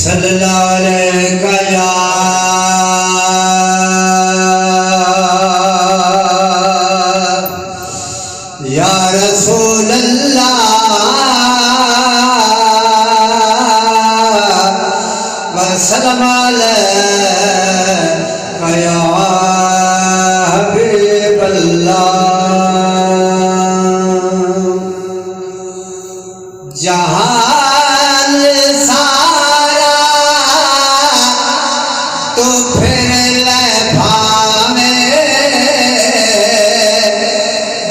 सल्लल्लाहु अलैहि या रसूल अल्लाह वसल्लम अलैका या हबीब अल्लाह। जहान सारा तो फिर ले भावे,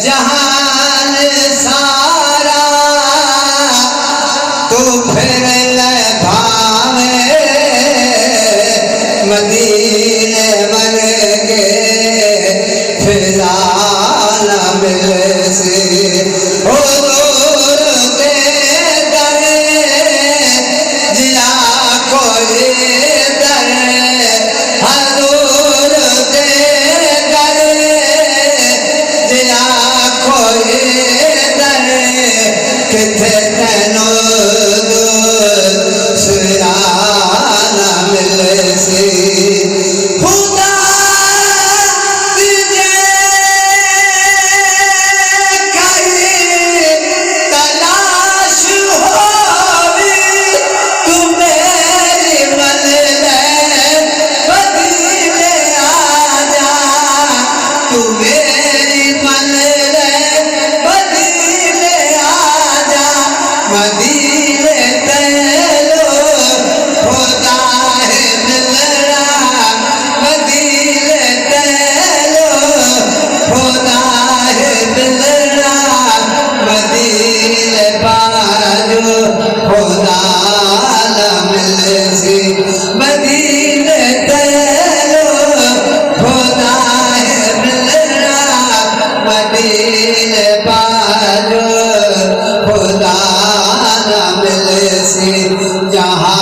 जहान सारा तो फिर ले भावे, मदीने मन के फिजा न मिले से हो दूर के दर जिया कोई दर हजूर के दर जिया कोई दर किथे तेनो दूसरा न मिले से खुदा तुझे कहीं तलाश होवी, तू मेरी मंज़िले मदीने आजा, तू मेरी मंज़िले मदीने आजा, मदीने तेलो खुदा है मिलना, मदीने तेलो खुदा है मिलना, मदीने बाजू खुदा न मिले सी, मदीने तेलो खुदा है मिलना, मदीने बाजू खुदा न मिले सी। जहाँ